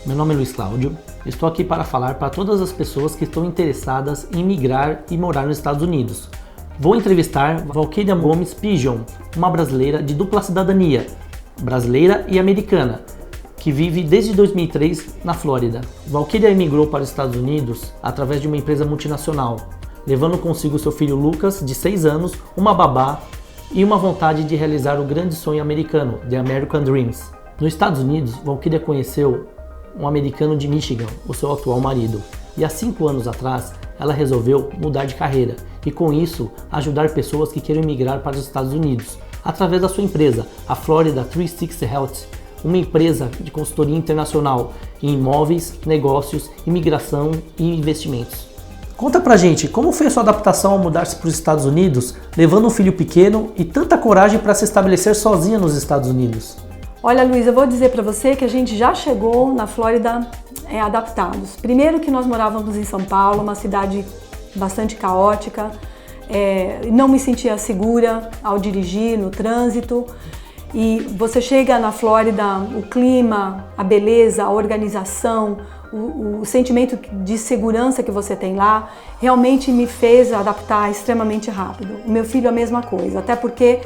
Meu nome é Luiz Cláudio, estou aqui para falar para todas as pessoas que estão interessadas em migrar e morar nos Estados Unidos. Vou entrevistar Valquíria Gomes Pigeon, uma brasileira de dupla cidadania, brasileira e americana, que vive desde 2003 na Flórida. Valquíria emigrou para os Estados Unidos através de uma empresa multinacional, levando consigo seu filho Lucas, de 6 anos, uma babá e uma vontade de realizar o grande sonho americano, The American Dreams. Nos Estados Unidos, Valquíria conheceu um americano de Michigan, o seu atual marido, e há 5 anos atrás ela resolveu mudar de carreira e com isso ajudar pessoas que queiram migrar para os Estados Unidos através da sua empresa, a Florida 360 Health, uma empresa de consultoria internacional em imóveis, negócios, imigração e investimentos. Conta pra gente, como foi a sua adaptação ao mudar-se para os Estados Unidos, levando um filho pequeno e tanta coragem para se estabelecer sozinha nos Estados Unidos? Olha, Luiz, eu vou dizer para você que a gente já chegou na Flórida adaptados. Primeiro que nós morávamos em São Paulo, uma cidade bastante caótica, não me sentia segura ao dirigir no trânsito. E você chega na Flórida, o clima, a beleza, a organização, o sentimento de segurança que você tem lá, realmente me fez adaptar extremamente rápido. O meu filho a mesma coisa, até porque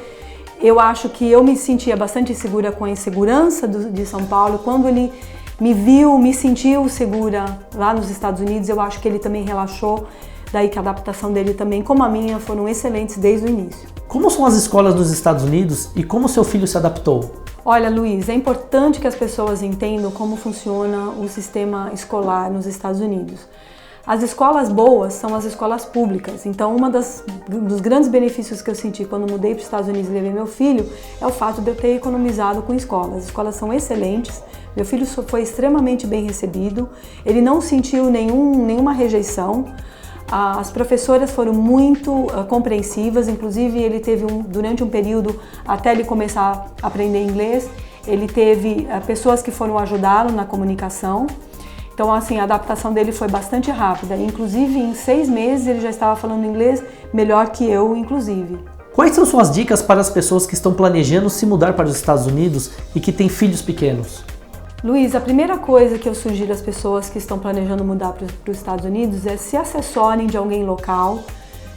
eu acho que eu me sentia bastante segura com a insegurança de São Paulo. Quando ele me viu, me sentiu segura lá nos Estados Unidos, eu acho que ele também relaxou. Daí que a adaptação dele também, como a minha, foram excelentes desde o início. Como são as escolas nos Estados Unidos e como seu filho se adaptou? Olha, Luiz, é importante que as pessoas entendam como funciona o sistema escolar nos Estados Unidos. As escolas boas são as escolas públicas, então dos grandes benefícios que eu senti quando mudei para os Estados Unidos e levei meu filho é o fato de eu ter economizado com escolas. As escolas são excelentes, meu filho foi extremamente bem recebido, ele não sentiu nenhuma rejeição, as professoras foram muito compreensivas, inclusive ele teve durante um período, até ele começar a aprender inglês, ele teve pessoas que foram ajudá-lo na comunicação. Então, assim, a adaptação dele foi bastante rápida. Inclusive, em 6 meses, ele já estava falando inglês melhor que eu, inclusive. Quais são suas dicas para as pessoas que estão planejando se mudar para os Estados Unidos e que têm filhos pequenos? Luiz, a primeira coisa que eu sugiro às pessoas que estão planejando mudar para os Estados Unidos é se assessorem de alguém local,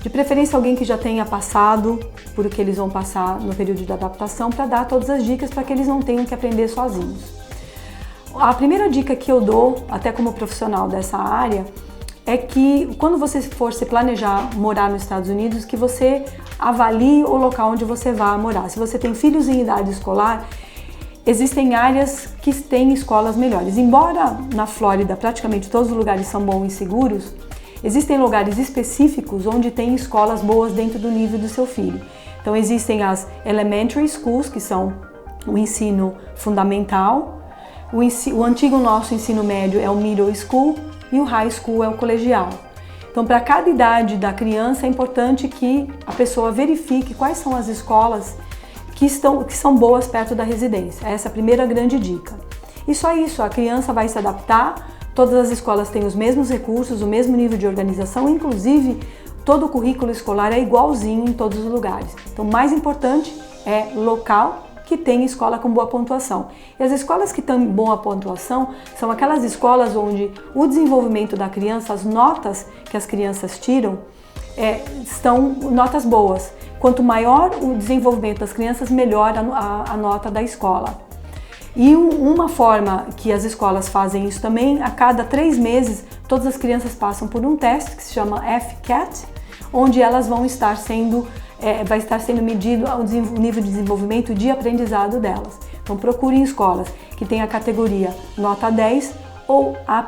de preferência alguém que já tenha passado por o que eles vão passar no período de adaptação, para dar todas as dicas para que eles não tenham que aprender sozinhos. A primeira dica que eu dou, até como profissional dessa área, é que quando você for se planejar morar nos Estados Unidos, que você avalie o local onde você vai morar. Se você tem filhos em idade escolar, existem áreas que têm escolas melhores. Embora na Flórida praticamente todos os lugares são bons e seguros, existem lugares específicos onde tem escolas boas dentro do nível do seu filho. Então existem as elementary schools, que são o ensino fundamental. O antigo nosso ensino médio é o middle school e o high school é o colegial. Então, para cada idade da criança é importante que a pessoa verifique quais são as escolas que são boas perto da residência. Essa é a primeira grande dica. E só isso, a criança vai se adaptar, todas as escolas têm os mesmos recursos, o mesmo nível de organização, inclusive todo o currículo escolar é igualzinho em todos os lugares. Então, o mais importante é local que tem escola com boa pontuação. E as escolas que têm boa pontuação são aquelas escolas onde o desenvolvimento da criança, as notas que as crianças tiram, estão notas boas. Quanto maior o desenvolvimento das crianças, melhor a nota da escola. E uma forma que as escolas fazem isso também, a cada 3 meses, todas as crianças passam por um teste que se chama FCAT, onde elas vão estar vai estar sendo medido o nível de desenvolvimento de aprendizado delas. Então procurem escolas que têm a categoria nota 10 ou A+,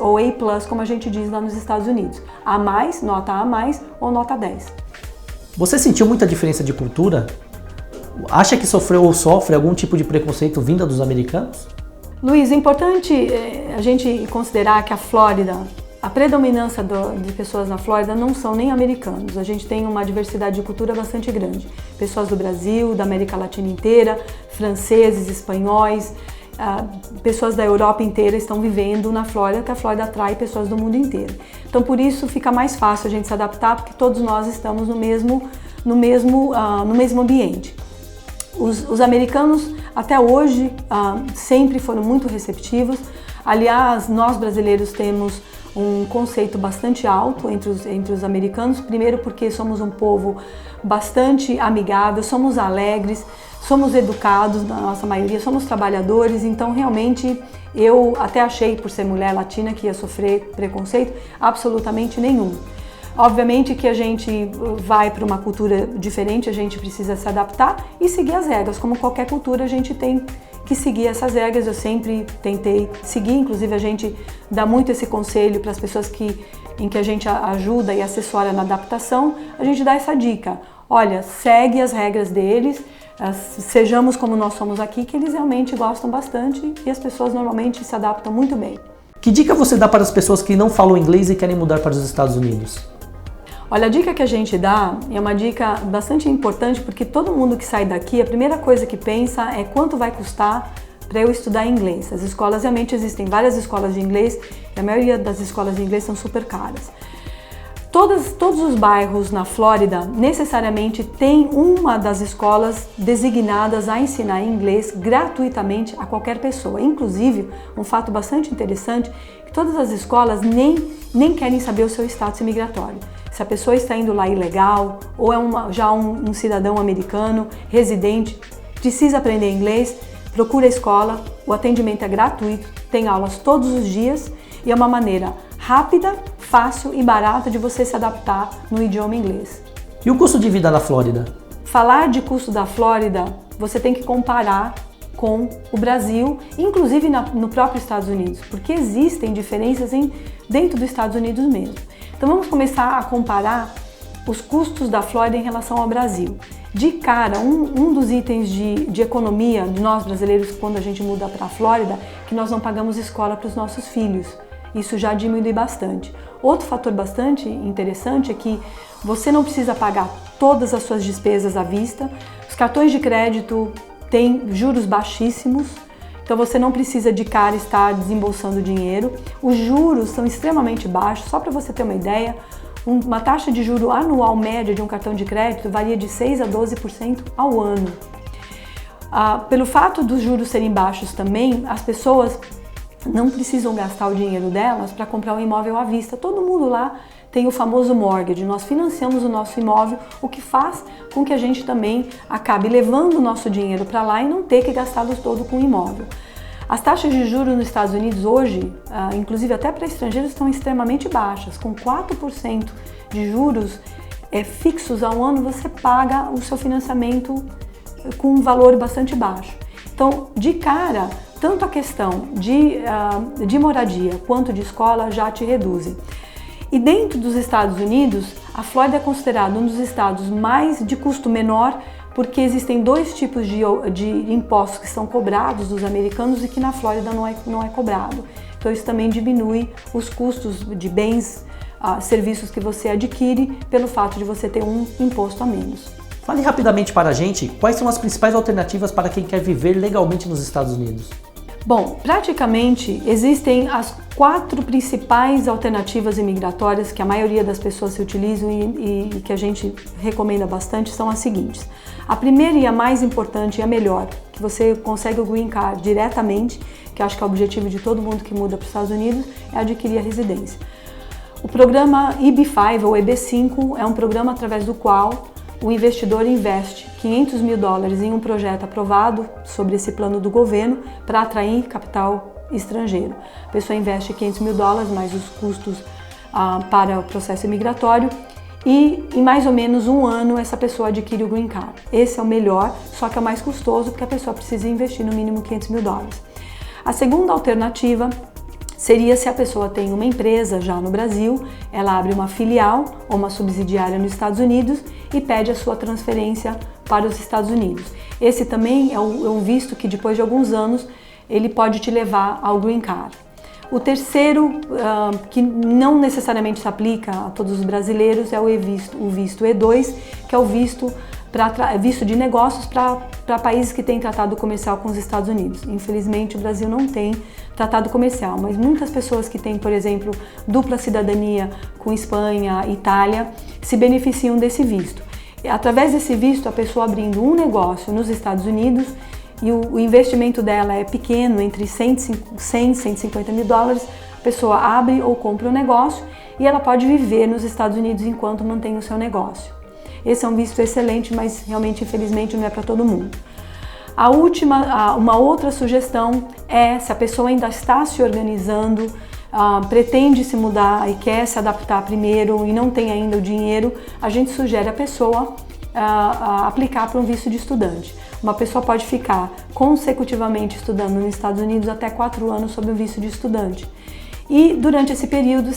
ou A+, como a gente diz lá nos Estados Unidos. A+, nota A+, ou nota 10. Você sentiu muita diferença de cultura? Acha que sofreu ou sofre algum tipo de preconceito vinda dos americanos? Luiz, é importante a gente considerar que a Flórida, a predominância de pessoas na Flórida não são nem americanos. A gente tem uma diversidade de cultura bastante grande. Pessoas do Brasil, da América Latina inteira, franceses, espanhóis. pessoas da Europa inteira estão vivendo na Flórida, que a Flórida atrai pessoas do mundo inteiro. Então, por isso fica mais fácil a gente se adaptar, porque todos nós estamos no mesmo ambiente. Os americanos, até hoje, sempre foram muito receptivos. Aliás, nós brasileiros temos um conceito bastante alto entre os americanos, primeiro porque somos um povo bastante amigável, somos alegres, somos educados, na nossa maioria, somos trabalhadores, então realmente eu até achei, por ser mulher latina, que ia sofrer preconceito, absolutamente nenhum. Obviamente que a gente vai para uma cultura diferente, a gente precisa se adaptar e seguir as regras, como qualquer cultura a gente tem que seguir essas regras, eu sempre tentei seguir, inclusive a gente dá muito esse conselho para as pessoas em que a gente ajuda e assessora na adaptação, a gente dá essa dica, olha, segue as regras deles, sejamos como nós somos aqui, que eles realmente gostam bastante e as pessoas normalmente se adaptam muito bem. Que dica você dá para as pessoas que não falam inglês e querem mudar para os Estados Unidos? Olha, a dica que a gente dá é uma dica bastante importante porque todo mundo que sai daqui, a primeira coisa que pensa é quanto vai custar para eu estudar inglês. As escolas, realmente existem várias escolas de inglês e a maioria das escolas de inglês são super caras. Todos os bairros na Flórida necessariamente tem uma das escolas designadas a ensinar inglês gratuitamente a qualquer pessoa. Inclusive, um fato bastante interessante, que todas as escolas nem querem saber o seu status imigratório. Se a pessoa está indo lá ilegal ou é já um cidadão americano, residente, precisa aprender inglês, procura a escola, o atendimento é gratuito, tem aulas todos os dias e é uma maneira rápida, fácil e barata de você se adaptar no idioma inglês. E o custo de vida na Flórida? Falar de custo da Flórida, você tem que comparar com o Brasil, inclusive no próprio Estados Unidos, porque existem diferenças dentro dos Estados Unidos mesmo. Então vamos começar a comparar os custos da Flórida em relação ao Brasil. De cara, um dos itens de economia de nós brasileiros quando a gente muda para a Flórida, que nós não pagamos escola para os nossos filhos. Isso já diminui bastante. Outro fator bastante interessante é que você não precisa pagar todas as suas despesas à vista. Os cartões de crédito têm juros baixíssimos, então você não precisa de cara estar desembolsando dinheiro. Os juros são extremamente baixos, só para você ter uma ideia, uma taxa de juro anual média de um cartão de crédito varia de 6% a 12% ao ano. Pelo fato dos juros serem baixos também, as pessoas não precisam gastar o dinheiro delas para comprar um imóvel à vista. Todo mundo lá tem o famoso mortgage, nós financiamos o nosso imóvel, o que faz com que a gente também acabe levando o nosso dinheiro para lá e não ter que gastá-lo todo com o imóvel. As taxas de juros nos Estados Unidos hoje, inclusive até para estrangeiros, estão extremamente baixas. Com 4% de juros fixos ao ano, você paga o seu financiamento com um valor bastante baixo. Então, de cara, tanto a questão de moradia quanto de escola já te reduzem. E dentro dos Estados Unidos, a Flórida é considerada um dos estados mais de custo menor, porque existem dois tipos de impostos que são cobrados dos americanos e que na Flórida não é cobrado. Então isso também diminui os custos de bens, serviços que você adquire pelo fato de você ter um imposto a menos. Fale rapidamente para a gente quais são as principais alternativas para quem quer viver legalmente nos Estados Unidos. Bom, praticamente existem as 4 principais alternativas imigratórias que a maioria das pessoas se utilizam e que a gente recomenda bastante são as seguintes. A primeira e a mais importante e a melhor, que você consegue o Green Card diretamente, que acho que é o objetivo de todo mundo que muda para os Estados Unidos, é adquirir a residência. O programa EB-5 ou EB-5 é um programa através do qual o investidor investe $500 mil em um projeto aprovado sobre esse plano do governo para atrair capital estrangeiro. A pessoa investe $500 mil mais os custos para o processo imigratório e em mais ou menos um ano essa pessoa adquire o Green Card. Esse é o melhor, só que é o mais custoso porque a pessoa precisa investir no mínimo $500 mil. A segunda alternativa seria se a pessoa tem uma empresa já no Brasil, ela abre uma filial ou uma subsidiária nos Estados Unidos e pede a sua transferência para os Estados Unidos. Esse também é um visto que depois de alguns anos ele pode te levar ao Green Card. O terceiro, que não necessariamente se aplica a todos os brasileiros, é o visto E2, que é o visto visto de negócios para países que têm tratado comercial com os Estados Unidos. Infelizmente, o Brasil não tem tratado comercial, mas muitas pessoas que têm, por exemplo, dupla cidadania com Espanha, Itália, se beneficiam desse visto. Através desse visto, a pessoa abrindo um negócio nos Estados Unidos e o investimento dela é pequeno, entre 100 e 150 mil dólares, a pessoa abre ou compra um negócio e ela pode viver nos Estados Unidos enquanto mantém o seu negócio. Esse é um visto excelente, mas realmente, infelizmente, não é para todo mundo. Uma outra sugestão é, se a pessoa ainda está se organizando, pretende se mudar e quer se adaptar primeiro e não tem ainda o dinheiro, a gente sugere a pessoa aplicar para um visto de estudante. Uma pessoa pode ficar consecutivamente estudando nos Estados Unidos até 4 anos sob o visto de estudante. E durante esse período,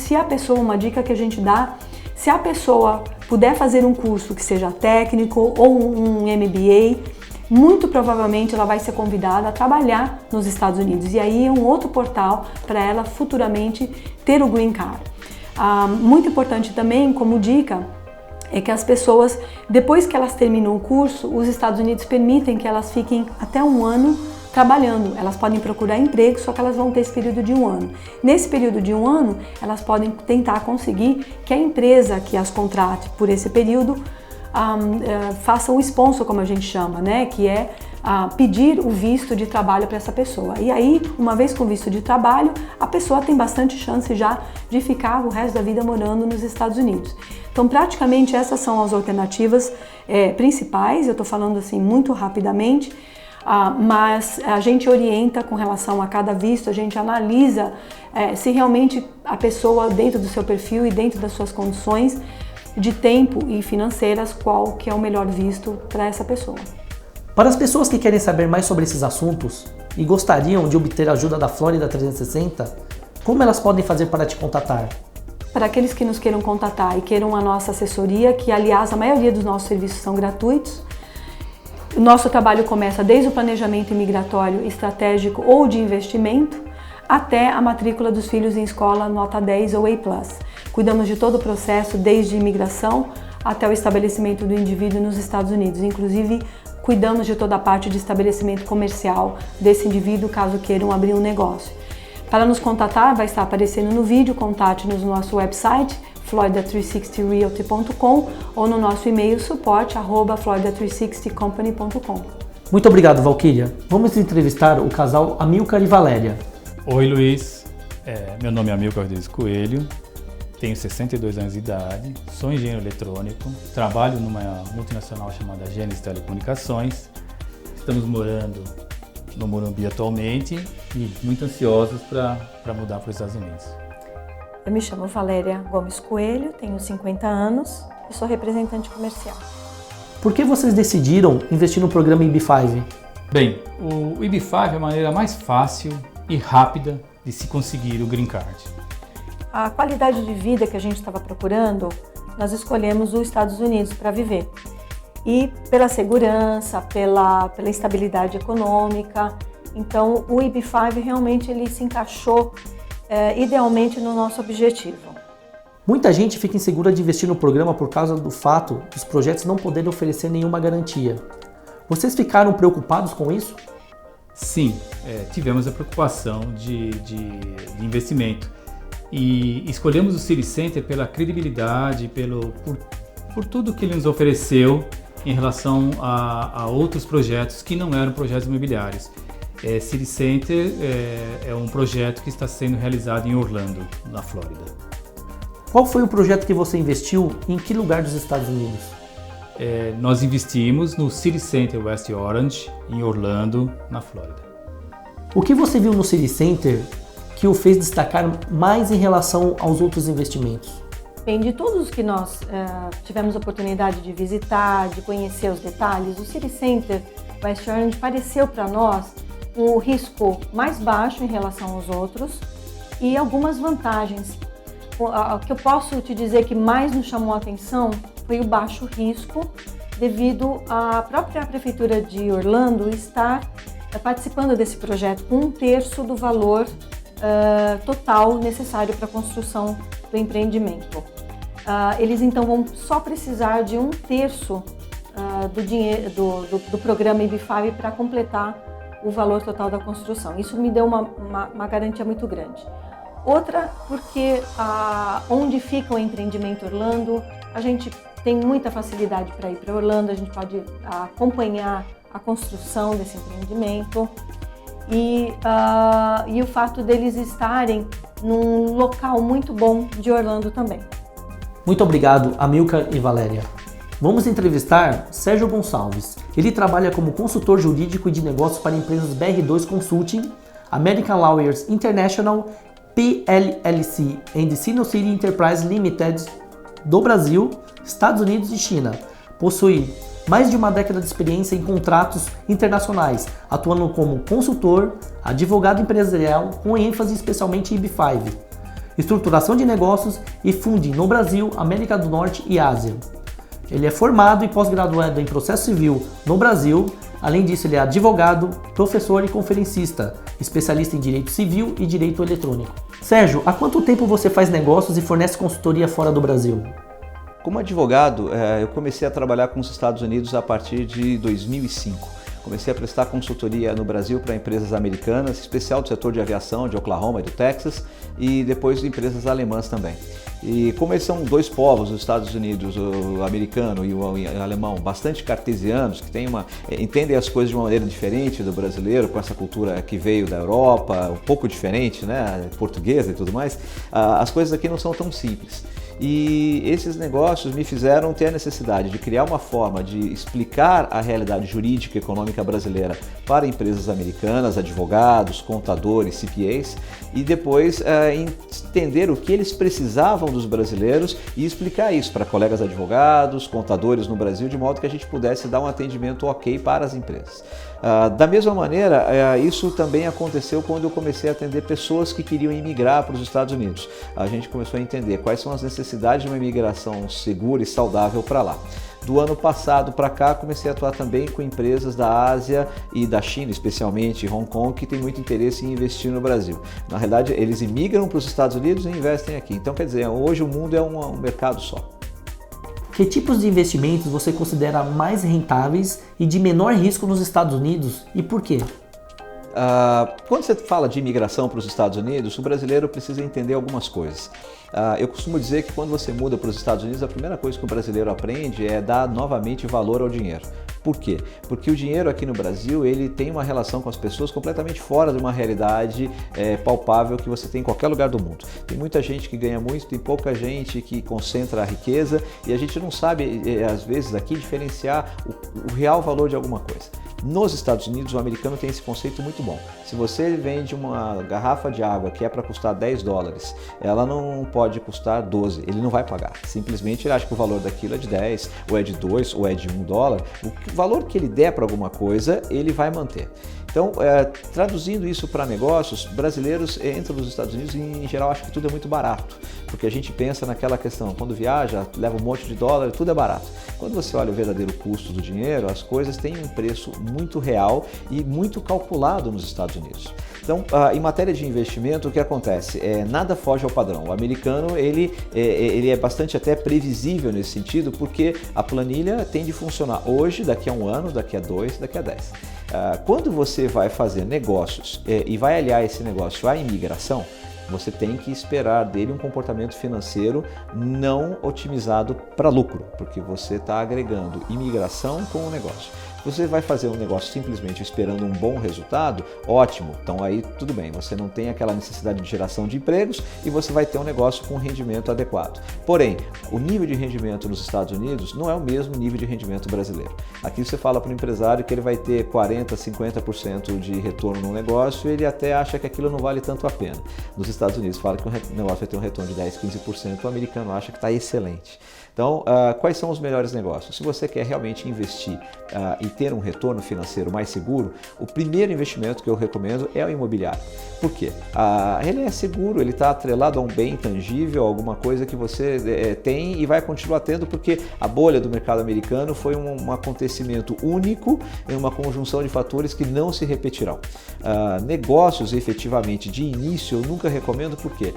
uma dica que a gente dá, se a pessoa puder fazer um curso que seja técnico ou um MBA, muito provavelmente ela vai ser convidada a trabalhar nos Estados Unidos. E aí é um outro portal para ela futuramente ter o Green Card. Muito importante também, como dica, é que as pessoas, depois que elas terminam o curso, os Estados Unidos permitem que elas fiquem até 1 ano trabalhando. Elas podem procurar emprego, só que elas vão ter esse período de 1 ano. Nesse período de 1 ano, elas podem tentar conseguir que a empresa que as contrate por esse período faça o sponsor, como a gente chama, né? Que é pedir o visto de trabalho para essa pessoa. E aí, uma vez com visto de trabalho, a pessoa tem bastante chance já de ficar o resto da vida morando nos Estados Unidos. Então, praticamente essas são as alternativas principais. Eu estou falando assim muito rapidamente, mas a gente orienta com relação a cada visto, a gente analisa se realmente a pessoa, dentro do seu perfil e dentro das suas condições de tempo e financeiras, qual que é o melhor visto para essa pessoa. Para as pessoas que querem saber mais sobre esses assuntos e gostariam de obter a ajuda da Flórida 360, como elas podem fazer para te contatar? Para aqueles que nos queiram contatar e queiram a nossa assessoria, que aliás a maioria dos nossos serviços são gratuitos, o nosso trabalho começa desde o planejamento imigratório estratégico ou de investimento até a matrícula dos filhos em escola nota 10 ou A+. Cuidamos de todo o processo, desde imigração até o estabelecimento do indivíduo nos Estados Unidos. Inclusive, cuidamos de toda a parte de estabelecimento comercial desse indivíduo, caso queiram abrir um negócio. Para nos contatar, vai estar aparecendo no vídeo, contate-nos no nosso website, florida360realty.com, ou no nosso e-mail support@florida360company.com. Muito obrigado, Valquíria. Vamos entrevistar o casal Amilcar e Valéria. Oi, Luiz. Meu nome é Amilcar Rodrigues Coelho, tenho 62 anos de idade, sou engenheiro eletrônico, trabalho numa multinacional chamada Gênesis Telecomunicações. Estamos morando no Morumbi atualmente e muito ansiosos para mudar para os Estados Unidos. Eu me chamo Valéria Gomes Coelho, tenho 50 anos e sou representante comercial. Por que vocês decidiram investir no programa EB5? Bem, o EB5 é a maneira mais fácil e rápida de se conseguir o Green Card. A qualidade de vida que a gente estava procurando, nós escolhemos os Estados Unidos para viver. E pela segurança, pela estabilidade econômica, então o EB5 realmente ele se encaixou idealmente no nosso objetivo. Muita gente fica insegura de investir no programa por causa do fato dos projetos não poderem oferecer nenhuma garantia. Vocês ficaram preocupados com isso? Sim, tivemos a preocupação de investimento e escolhemos o City Center pela credibilidade, por tudo que ele nos ofereceu em relação a outros projetos que não eram projetos imobiliários. City Center é um projeto que está sendo realizado em Orlando, na Flórida. Qual foi o projeto que você investiu e em que lugar dos Estados Unidos? Nós investimos no City Center West Orange, em Orlando, na Flórida. O que você viu no City Center que o fez destacar mais em relação aos outros investimentos? Bem, de todos que nós tivemos a oportunidade de visitar, de conhecer os detalhes, o City Center West Orange pareceu para nós um risco mais baixo em relação aos outros e algumas vantagens. O que eu posso te dizer que mais nos chamou a atenção foi o baixo risco, devido à própria Prefeitura de Orlando estar participando desse projeto com 1/3 do valor total necessário para a construção do empreendimento. Eles então vão só precisar de 1/3 do programa EB5 para completar o valor total da construção. Isso me deu uma garantia muito grande. Outra, porque onde fica o empreendimento Orlando, a gente tem muita facilidade para ir para Orlando, a gente pode acompanhar a construção desse empreendimento e o fato deles estarem num local muito bom de Orlando também. Muito obrigado, Amilcar e Valéria. Vamos entrevistar Sérgio Gonçalves. Ele trabalha como consultor jurídico e de negócios para empresas BR2 Consulting, American Lawyers International, PLLC and Sinocity Enterprise Limited do Brasil, Estados Unidos e China. Possui mais de uma década de experiência em contratos internacionais, atuando como consultor, advogado empresarial, com ênfase especialmente em EB5, estruturação de negócios e funding no Brasil, América do Norte e Ásia. Ele é formado e pós-graduado em processo civil no Brasil. Além disso, ele é advogado, professor e conferencista, especialista em direito civil e direito eletrônico. Sérgio, há quanto tempo você faz negócios e fornece consultoria fora do Brasil? Como advogado, eu comecei a trabalhar com os Estados Unidos a partir de 2005. Comecei a prestar consultoria no Brasil para empresas americanas, especial do setor de aviação de Oklahoma e do Texas, e depois de empresas alemãs também. E como eles são dois povos, os Estados Unidos, o americano e o alemão, bastante cartesianos, que entendem as coisas de uma maneira diferente do brasileiro, com essa cultura que veio da Europa, um pouco diferente, né, portuguesa e tudo mais, as coisas aqui não são tão simples. E esses negócios me fizeram ter a necessidade de criar uma forma de explicar a realidade jurídica e econômica brasileira para empresas americanas, advogados, contadores, CPAs, e depois entender o que eles precisavam dos brasileiros e explicar isso para colegas advogados, contadores no Brasil, de modo que a gente pudesse dar um atendimento ok para as empresas. Da mesma maneira, isso também aconteceu quando eu comecei a atender pessoas que queriam imigrar para os Estados Unidos. A gente começou a entender quais são as necessidades de uma imigração segura e saudável para lá. Do ano passado para cá, comecei a atuar também com empresas da Ásia e da China, especialmente Hong Kong, que tem muito interesse em investir no Brasil. Na realidade, eles imigram para os Estados Unidos e investem aqui. Então, quer dizer, hoje o mundo é um mercado só. Que tipos de investimentos você considera mais rentáveis e de menor risco nos Estados Unidos e por quê? Quando você fala de imigração para os Estados Unidos, o brasileiro precisa entender algumas coisas. Eu costumo dizer que quando você muda para os Estados Unidos, a primeira coisa que o brasileiro aprende é dar novamente valor ao dinheiro. Por quê? Porque o dinheiro aqui no Brasil, ele tem uma relação com as pessoas completamente fora de uma realidade palpável que você tem em qualquer lugar do mundo. Tem muita gente que ganha muito, tem pouca gente que concentra a riqueza e a gente não sabe, às vezes, aqui diferenciar o real valor de alguma coisa. Nos Estados Unidos, o americano tem esse conceito muito bom. Se você vende uma garrafa de água que é para custar $10, ela não pode custar 12, ele não vai pagar. Simplesmente ele acha que o valor daquilo é de 10, ou é de 2, ou é de $1. O valor que ele der para alguma coisa, ele vai manter. Então, traduzindo isso para negócios, brasileiros entram nos Estados Unidos e, em geral, acham que tudo é muito barato, porque a gente pensa naquela questão, quando viaja, leva um monte de dólar, tudo é barato. Quando você olha o verdadeiro custo do dinheiro, as coisas têm um preço muito real e muito calculado nos Estados Unidos. Então, em matéria de investimento, o que acontece? Nada foge ao padrão. O americano ele é bastante até previsível nesse sentido, porque a planilha tem de funcionar hoje, daqui a um ano, daqui a 2, daqui a 10. Quando você vai fazer negócios e vai aliar esse negócio à imigração, você tem que esperar dele um comportamento financeiro não otimizado para lucro, porque você está agregando imigração com o negócio. Você vai fazer um negócio simplesmente esperando um bom resultado, ótimo, então aí tudo bem, você não tem aquela necessidade de geração de empregos e você vai ter um negócio com rendimento adequado. Porém, o nível de rendimento nos Estados Unidos não é o mesmo nível de rendimento brasileiro. Aqui você fala para o empresário que ele vai ter 40%, 50% de retorno no negócio e ele até acha que aquilo não vale tanto a pena. Nos Estados Unidos fala que o negócio vai ter um retorno de 10%, 15%, o americano acha que está excelente. Então, quais são os melhores negócios? Se você quer realmente investir e ter um retorno financeiro mais seguro, o primeiro investimento que eu recomendo é o imobiliário. Por quê? Ele é seguro, ele está atrelado a um bem tangível, alguma coisa que você tem e vai continuar tendo, porque a bolha do mercado americano foi um acontecimento único em uma conjunção de fatores que não se repetirão. Negócios, efetivamente, de início, eu nunca recomendo, porque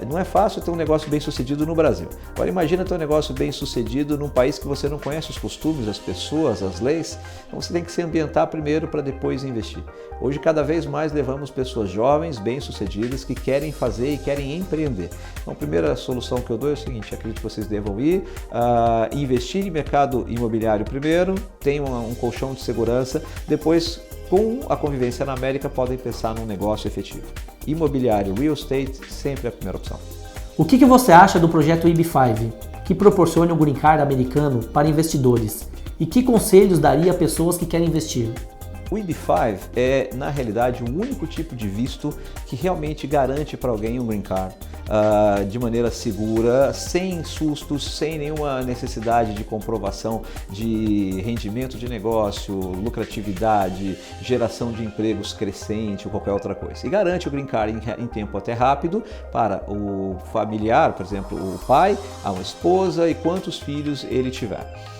não é fácil ter um negócio bem sucedido no Brasil. Agora, imagina ter um negócio bem bem-sucedido num país que você não conhece os costumes, as pessoas, as leis. Então você tem que se ambientar primeiro para depois investir. Hoje, cada vez mais levamos pessoas jovens, bem-sucedidas, que querem fazer e querem empreender. Então, a primeira solução que eu dou é o seguinte: acredito que vocês devam ir, investir em mercado imobiliário primeiro, tenham um colchão de segurança, depois, com a convivência na América, podem pensar num negócio efetivo. Imobiliário, real estate, sempre é a primeira opção. O que você acha do projeto EB5, que proporciona o Green Card americano para investidores? E que conselhos daria a pessoas que querem investir? O EB5 é, na realidade, o único tipo de visto que realmente garante para alguém um Green Card de maneira segura, sem sustos, sem nenhuma necessidade de comprovação de rendimento de negócio, lucratividade, geração de empregos crescente ou qualquer outra coisa. E garante o Green Card em tempo até rápido para o familiar, por exemplo, o pai, a esposa e quantos filhos ele tiver.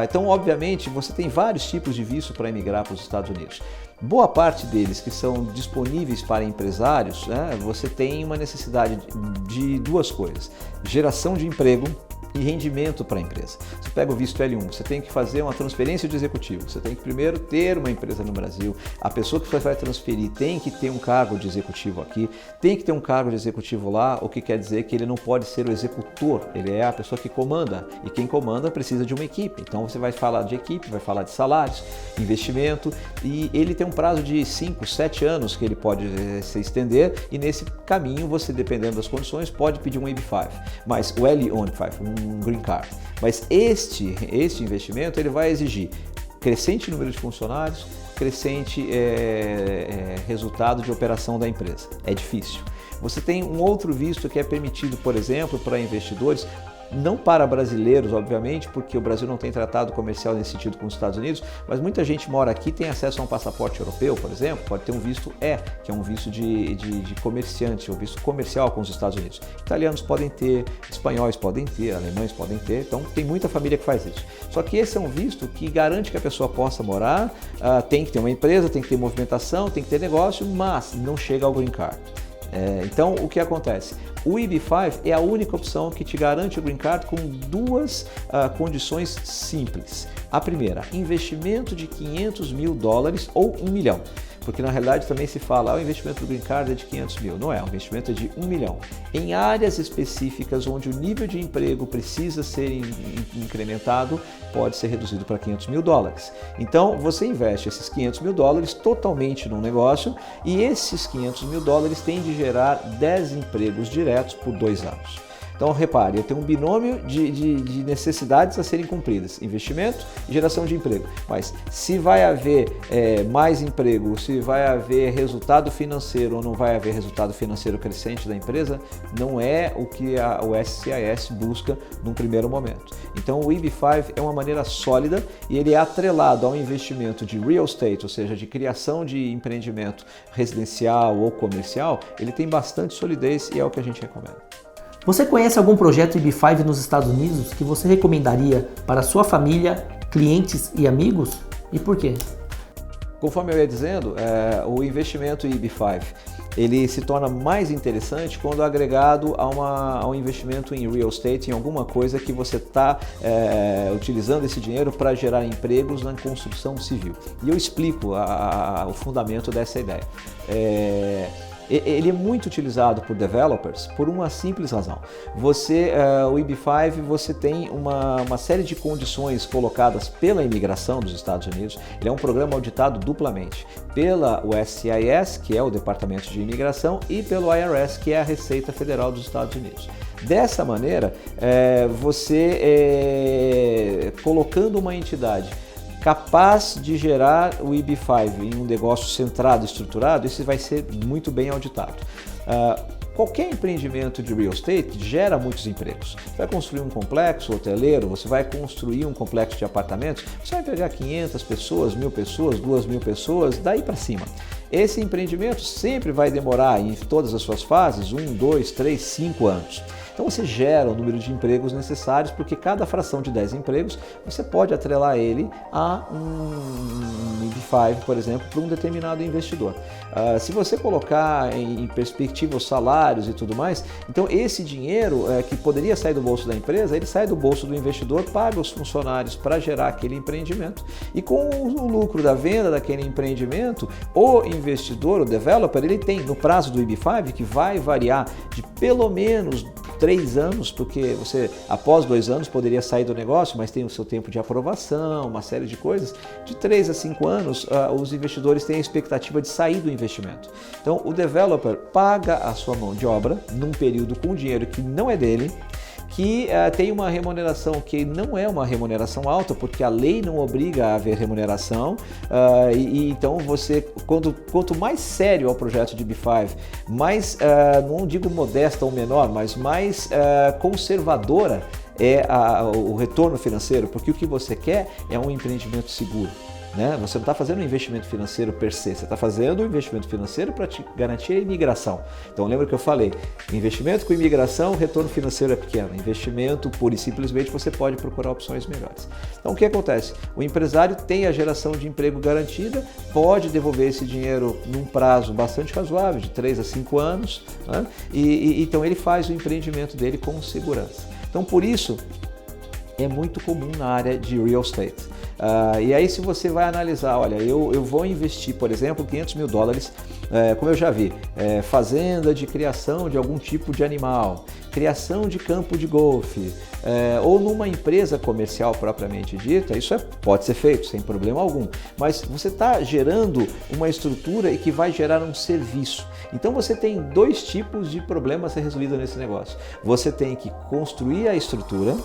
Então, obviamente, você tem vários tipos de visto para emigrar para os Estados Unidos. Boa parte deles que são disponíveis para empresários, você tem uma necessidade de duas coisas: geração de emprego e rendimento para a empresa. Você pega o visto L1, você tem que fazer uma transferência de executivo, você tem que primeiro ter uma empresa no Brasil, a pessoa que você vai transferir tem que ter um cargo de executivo aqui, tem que ter um cargo de executivo lá, o que quer dizer que ele não pode ser o executor, ele é a pessoa que comanda, e quem comanda precisa de uma equipe. Então você vai falar de equipe, vai falar de salários, investimento, e ele tem um prazo de 5, 7 anos que ele pode se estender, e nesse caminho você, dependendo das condições, pode pedir um EB5, mas o L1, um Green Card. Mas este investimento ele vai exigir crescente número de funcionários, crescente resultado de operação da empresa. É difícil. Você tem um outro visto que é permitido, por exemplo, para investidores, não para brasileiros, obviamente, porque o Brasil não tem tratado comercial nesse sentido com os Estados Unidos, mas muita gente mora aqui, tem acesso a um passaporte europeu, por exemplo, pode ter um visto E, que é um visto de comerciante, um visto comercial com os Estados Unidos. Italianos podem ter, espanhóis podem ter, alemães podem ter, então tem muita família que faz isso. Só que esse é um visto que garante que a pessoa possa morar, tem que ter uma empresa, tem que ter movimentação, tem que ter negócio, mas não chega ao Green Card. Então, o que acontece? O EB5 é a única opção que te garante o Green Card com duas condições simples. A primeira, investimento de $500 mil ou $1 milhão. Porque na realidade também se fala, o investimento do Green Card é de 500 mil. Não é, o investimento é de $1 milhão. Em áreas específicas onde o nível de emprego precisa ser incrementado, pode ser reduzido para $500 mil. Então você investe esses $500 mil totalmente num negócio e esses $500 mil têm de gerar 10 empregos diretos por 2 anos. Então repare, eu tenho um binômio de necessidades a serem cumpridas, investimento e geração de emprego. Mas se vai haver mais emprego, se vai haver resultado financeiro ou não vai haver resultado financeiro crescente da empresa, não é o que o SCIS busca num primeiro momento. Então o EB5 é uma maneira sólida e ele é atrelado ao investimento de real estate, ou seja, de criação de empreendimento residencial ou comercial, ele tem bastante solidez e é o que a gente recomenda. Você conhece algum projeto EB5 nos Estados Unidos que você recomendaria para sua família, clientes e amigos? E por quê? Conforme eu ia dizendo, o investimento EB5 ele se torna mais interessante quando agregado a um investimento em real estate, em alguma coisa que você está utilizando esse dinheiro para gerar empregos na construção civil. E eu explico o fundamento dessa ideia. Ele é muito utilizado por developers por uma simples razão. O EB5, você tem uma série de condições colocadas pela imigração dos Estados Unidos. Ele é um programa auditado duplamente pela USCIS, que é o Departamento de Imigração, e pelo IRS, que é a Receita Federal dos Estados Unidos. Dessa maneira, você colocando uma entidade capaz de gerar o EB5 em um negócio centrado, estruturado, esse vai ser muito bem auditado. Qualquer empreendimento de real estate gera muitos empregos. Você vai construir um complexo hoteleiro, você vai construir um complexo de apartamentos, você vai pegar 500 pessoas, 1.000 pessoas, 2.000 pessoas, daí para cima. Esse empreendimento sempre vai demorar, em todas as suas fases, 1, 2, 3, 5 anos. Então você gera o número de empregos necessários, porque cada fração de 10 empregos você pode atrelar ele a um EB5, por exemplo, para um determinado investidor. Se você colocar em perspectiva os salários e tudo mais, então esse dinheiro que poderia sair do bolso da empresa, ele sai do bolso do investidor, paga os funcionários para gerar aquele empreendimento, e com o lucro da venda daquele empreendimento, o investidor, o developer, ele tem no prazo do EB5, que vai variar de pelo menos 3 anos, porque você após 2 anos poderia sair do negócio, mas tem o seu tempo de aprovação, uma série de coisas. De 3 a 5 anos, os investidores têm a expectativa de sair do investimento. Então o developer paga a sua mão de obra num período com dinheiro que não é dele, que tem uma remuneração que não é uma remuneração alta, porque a lei não obriga a haver remuneração, então você, quanto mais sério é o projeto de EB5, mais, não digo modesta ou menor, mas mais conservadora é o retorno financeiro, porque o que você quer é um empreendimento seguro. Né? Você não está fazendo um investimento financeiro per se, você está fazendo um investimento financeiro para te garantir a imigração. Então lembra que eu falei, investimento com imigração, retorno financeiro é pequeno, investimento pura e simplesmente você pode procurar opções melhores. Então o que acontece? O empresário tem a geração de emprego garantida, pode devolver esse dinheiro num prazo bastante razoável, de 3 a 5 anos, né? Então ele faz o empreendimento dele com segurança. Então por isso é muito comum na área de real estate. E aí se você vai analisar, olha, eu vou investir, por exemplo, $500 mil, como eu já vi, fazenda de criação de algum tipo de animal, criação de campo de golfe, ou numa empresa comercial propriamente dita, isso pode ser feito sem problema algum, mas você está gerando uma estrutura e que vai gerar um serviço. Então você tem 2 tipos de problemas a ser resolvido nesse negócio. Você tem que construir a estrutura,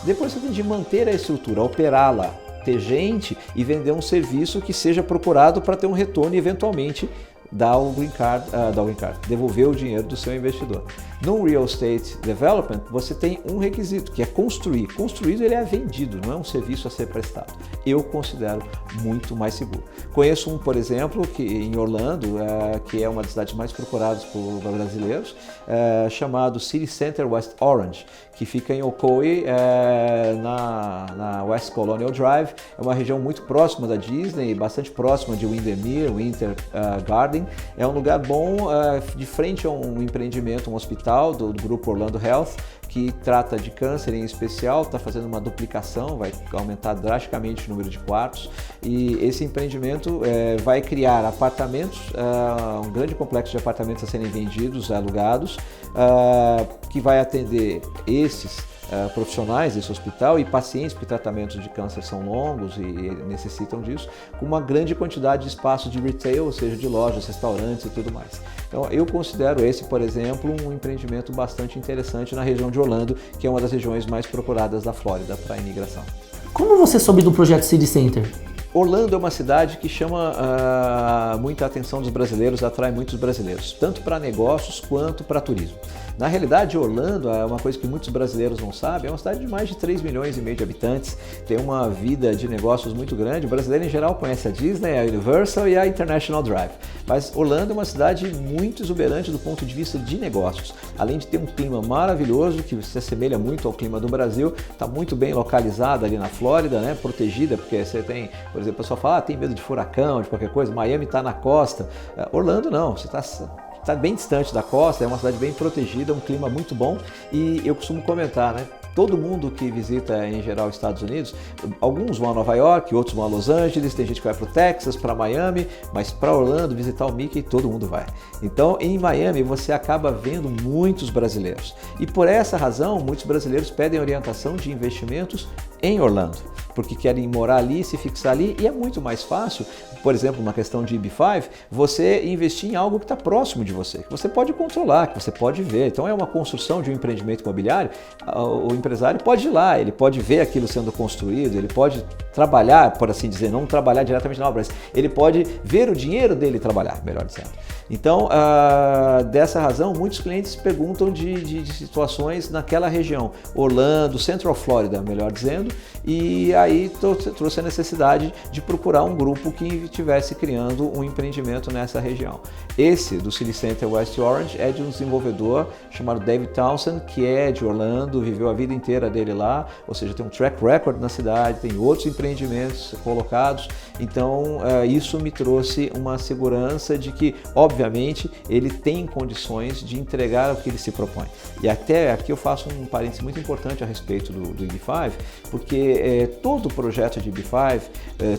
depois você tem de manter a estrutura, operá-la, ter gente e vender um serviço que seja procurado para ter um retorno e eventualmente dar o green card, devolver o dinheiro do seu investidor. No real estate development, você tem um requisito, que é construir. Construído, ele é vendido, não é um serviço a ser prestado. Eu considero muito mais seguro. Conheço por exemplo, que em Orlando, que é uma das cidades mais procuradas por brasileiros, chamado City Center West Orange, que fica em Ocoee, na West Colonial Drive. É uma região muito próxima da Disney, bastante próxima de Windermere, Winter Garden. É um lugar bom, de frente a um empreendimento, um hospital do grupo Orlando Health, que trata de câncer em especial, está fazendo uma duplicação, vai aumentar drasticamente o número de quartos, e esse empreendimento vai criar apartamentos, um grande complexo de apartamentos a serem vendidos, alugados, que vai atender esses profissionais desse hospital e pacientes, porque tratamentos de câncer são longos e necessitam disso, com uma grande quantidade de espaços de retail, ou seja, de lojas, restaurantes e tudo mais. Então eu considero esse, por exemplo, um empreendimento bastante interessante na região de Orlando, que é uma das regiões mais procuradas da Flórida para a imigração. Como você soube do projeto City Center? Orlando é uma cidade que chama muita atenção dos brasileiros, atrai muitos brasileiros, tanto para negócios quanto para turismo. Na realidade, Orlando é uma coisa que muitos brasileiros não sabem, é uma cidade de mais de 3,5 milhões de habitantes, tem uma vida de negócios muito grande. O brasileiro em geral conhece a Disney, a Universal e a International Drive, mas Orlando é uma cidade muito exuberante do ponto de vista de negócios. Além de ter um clima maravilhoso, que se assemelha muito ao clima do Brasil, está muito bem localizada ali na Flórida, né, protegida, porque você tem, por exemplo, o pessoal fala, tem medo de furacão, de qualquer coisa, Miami está na costa, Orlando não, você está bem distante da costa, é uma cidade bem protegida, um clima muito bom, e eu costumo comentar, né? Todo mundo que visita em geral os Estados Unidos, alguns vão a Nova York, outros vão a Los Angeles, tem gente que vai para o Texas, para Miami, mas para Orlando visitar o Mickey todo mundo vai. Então em Miami você acaba vendo muitos brasileiros, e por essa razão muitos brasileiros pedem orientação de investimentos em Orlando, porque querem morar ali, se fixar ali, e é muito mais fácil, por exemplo, uma questão de EB5, você investir em algo que está próximo de você, que você pode controlar, que você pode ver. Então é uma construção de um empreendimento imobiliário, o empresário pode ir lá, ele pode ver aquilo sendo construído, ele pode trabalhar, por assim dizer, não trabalhar diretamente na obra, mas ele pode ver o dinheiro dele trabalhar, melhor dizendo. Então, dessa razão, muitos clientes perguntam de situações naquela região, Orlando, Central Florida, melhor dizendo, e aí trouxe a necessidade de procurar um grupo que estivesse criando um empreendimento nessa região. Esse do City Center West Orange é de um desenvolvedor chamado David Townsend, que é de Orlando, viveu a vida inteira dele lá, ou seja, tem um track record na cidade, tem outros empreendimentos colocados, então isso me trouxe uma segurança de que, obviamente, ele tem condições de entregar o que ele se propõe. E até aqui eu faço um parênteses muito importante a respeito do EB5, porque todo projeto de EB5,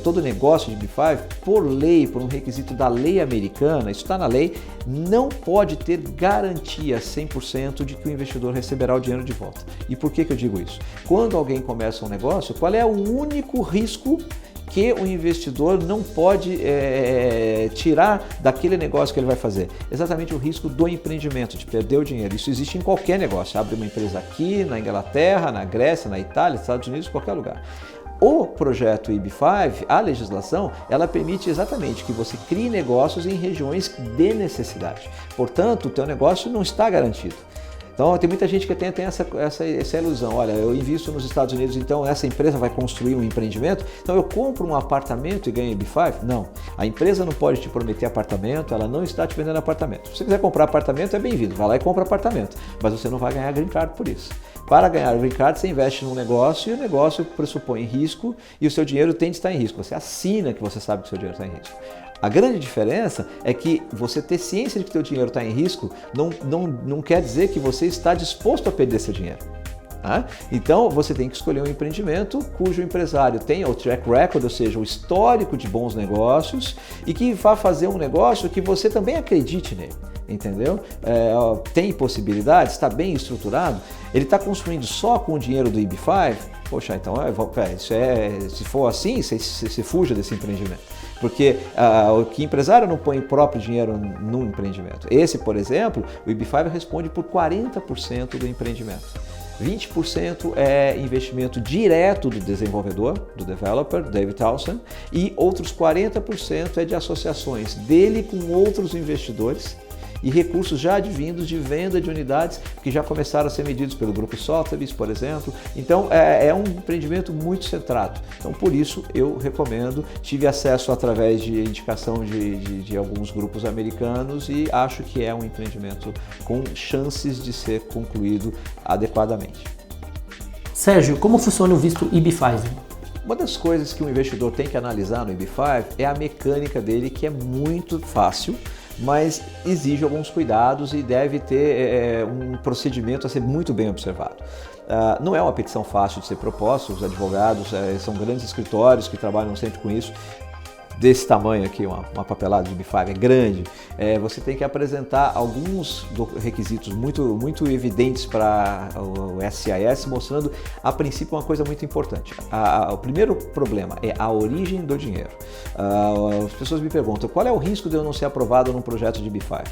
todo negócio de EB5, por lei, por um requisito da lei americana, isso está na lei, não pode ter garantia 100% de que o investidor receberá o dinheiro de volta. E por que eu digo isso? Quando alguém começa um negócio, qual é o único risco que o investidor não pode tirar daquele negócio que ele vai fazer? Exatamente o risco do empreendimento, de perder o dinheiro. Isso existe em qualquer negócio. Abre uma empresa aqui, na Inglaterra, na Grécia, na Itália, Estados Unidos, qualquer lugar. O projeto EB5, a legislação, ela permite exatamente que você crie negócios em regiões de necessidade. Portanto, o teu negócio não está garantido. Então, tem muita gente que tem essa ilusão. Olha, eu invisto nos Estados Unidos, então essa empresa vai construir um empreendimento, então eu compro um apartamento e ganho EB5? Não. A empresa não pode te prometer apartamento, ela não está te vendendo apartamento. Se você quiser comprar apartamento, é bem-vindo, vai lá e compra apartamento, mas você não vai ganhar green card por isso. Para ganhar o green card, você investe num negócio e o negócio pressupõe risco e o seu dinheiro tem de estar em risco. Você assina que você sabe que o seu dinheiro está em risco. A grande diferença é que você ter ciência de que o seu dinheiro está em risco não quer dizer que você está disposto a perder seu dinheiro. Tá? Então, você tem que escolher um empreendimento cujo empresário tenha o track record, ou seja, o histórico de bons negócios e que vá fazer um negócio que você também acredite nele. Entendeu? Tem possibilidades, está bem estruturado, ele está construindo só com o dinheiro do EB5, poxa, então se for assim, você fuja desse empreendimento. Porque o que empresário não põe próprio dinheiro no empreendimento. Esse, por exemplo, o EB5 responde por 40% do empreendimento. 20% é investimento direto do desenvolvedor, do developer, David Townsend, e outros 40% é de associações dele com outros investidores e recursos já advindos de venda de unidades que já começaram a ser medidos pelo grupo Sotheby's, por exemplo. Então, é um empreendimento muito centrado. Então, por isso, eu recomendo. Tive acesso através de indicação de alguns grupos americanos e acho que é um empreendimento com chances de ser concluído adequadamente. Sérgio, como funciona o visto EB5? Uma das coisas que um investidor tem que analisar no EB5 é a mecânica dele, que é muito fácil, mas exige alguns cuidados e deve ter um procedimento a ser muito bem observado. Não é uma petição fácil de ser proposta, os advogados são grandes escritórios que trabalham sempre com isso. Desse tamanho aqui, uma papelada de EB5 é grande, você tem que apresentar alguns requisitos muito evidentes para o SCIS, mostrando a princípio uma coisa muito importante. O primeiro problema é a origem do dinheiro. As pessoas me perguntam, qual é o risco de eu não ser aprovado num projeto de EB5?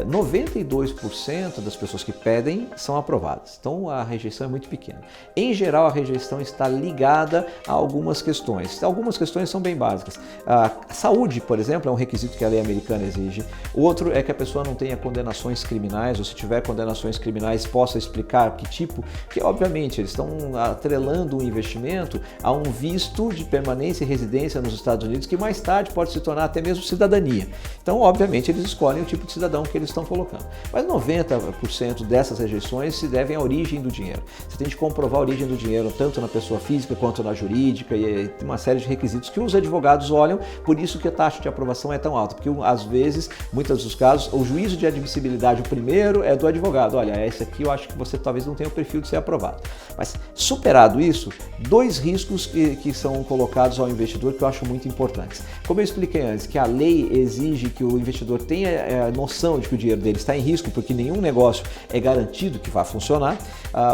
92% das pessoas que pedem são aprovadas, então a rejeição é muito pequena. Em geral, a rejeição está ligada a algumas questões. Algumas questões são bem básicas. A saúde, por exemplo, é um requisito que a lei americana exige. O outro é que a pessoa não tenha condenações criminais, ou se tiver condenações criminais, possa explicar que tipo, que obviamente eles estão atrelando o investimento a um visto de permanência e residência nos Estados Unidos, que mais tarde pode se tornar até mesmo cidadania. Então, obviamente, eles escolhem o tipo de cidadão que eles estão colocando. Mas 90% dessas rejeições se devem à origem do dinheiro. Você tem que comprovar a origem do dinheiro, tanto na pessoa física quanto na jurídica, e tem uma série de requisitos que os advogados olham. Por isso que a taxa de aprovação é tão alta, porque às vezes, muitos dos casos, o juízo de admissibilidade, o primeiro é do advogado. Olha, esse aqui eu acho que você talvez não tenha o perfil de ser aprovado. Mas superado isso, dois riscos que são colocados ao investidor que eu acho muito importantes. Como eu expliquei antes, que a lei exige que o investidor tenha a noção de que o dinheiro dele está em risco, porque nenhum negócio é garantido que vai funcionar.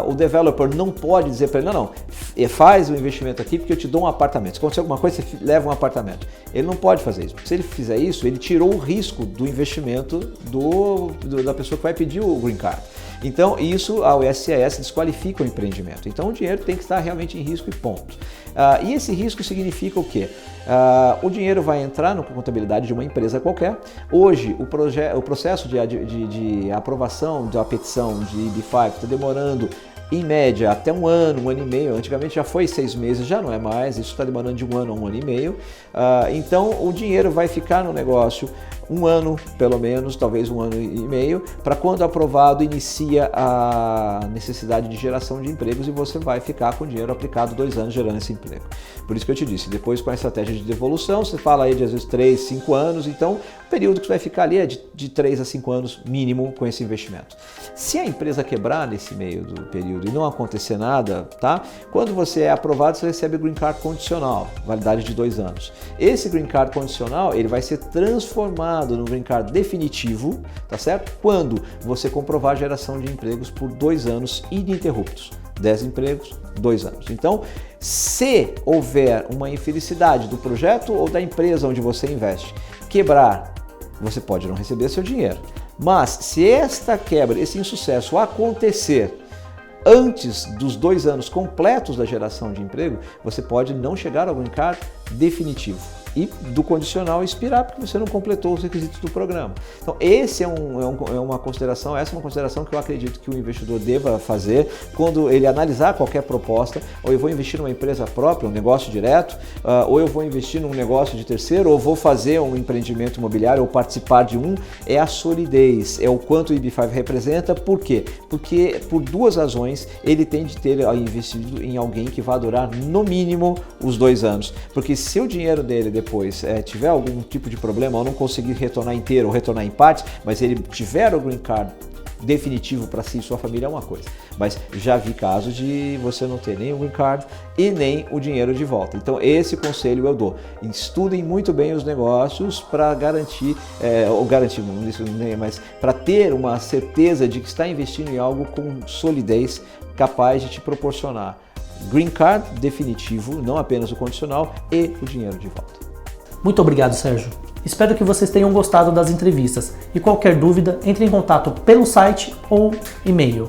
O developer não pode dizer para ele, não, faz o investimento aqui porque eu te dou um apartamento. Se acontecer alguma coisa, você leva um apartamento. Ele não pode fazer isso, porque se ele fizer isso, ele tirou o risco do investimento da pessoa que vai pedir o green card. Então, isso, a USCIS desqualifica o empreendimento. Então, o dinheiro tem que estar realmente em risco e ponto. E esse risco significa o quê? O dinheiro vai entrar na contabilidade de uma empresa qualquer. Hoje, o processo de aprovação da petição de EB-5 está demorando em média até um ano e meio. Antigamente já foi 6 meses, já não é mais, isso está demorando de 1 ano a 1 ano e meio. Então o dinheiro vai ficar no negócio 1 ano, pelo menos, talvez 1 ano e meio, para quando aprovado inicia a necessidade de geração de empregos e você vai ficar com o dinheiro aplicado 2 anos gerando esse emprego. Por isso que eu te disse, depois com a estratégia de devolução, você fala aí de às vezes 3, 5 anos, então o período que você vai ficar ali é de 3 a 5 anos mínimo com esse investimento. Se a empresa quebrar nesse meio do período e não acontecer nada, tá? Quando você é aprovado, você recebe o Green Card condicional, validade de 2 anos. Esse Green Card condicional, ele vai ser transformado no Green Card definitivo, tá certo? Quando você comprovar a geração de empregos por 2 anos ininterruptos. 10 empregos, 2 anos. Então, se houver uma infelicidade do projeto ou da empresa onde você investe quebrar, você pode não receber seu dinheiro. Mas se esta quebra, esse insucesso acontecer antes dos 2 anos completos da geração de emprego, você pode não chegar ao Green Card definitivo e do condicional expirar porque você não completou os requisitos do programa. Então essa é uma consideração que eu acredito que o investidor deva fazer quando ele analisar qualquer proposta. Ou eu vou investir numa empresa própria, um negócio direto, ou eu vou investir num negócio de terceiro, ou vou fazer um empreendimento imobiliário ou participar de um. É a solidez, é o quanto o EB-5 representa. Por quê? Porque por 2 razões ele tem de ter investido em alguém que vai durar no mínimo os 2 anos. Porque se o dinheiro dele depois tiver algum tipo de problema ou não conseguir retornar inteiro ou retornar em partes, mas ele tiver o Green Card definitivo para si e sua família, é uma coisa. Mas já vi casos de você não ter nem o Green Card e nem o dinheiro de volta. Então esse conselho eu dou. Estudem muito bem os negócios para garantir, mas para ter uma certeza de que está investindo em algo com solidez capaz de te proporcionar Green Card definitivo, não apenas o condicional, e o dinheiro de volta. Muito obrigado, Sérgio. Espero que vocês tenham gostado das entrevistas e qualquer dúvida, entre em contato pelo site ou e-mail.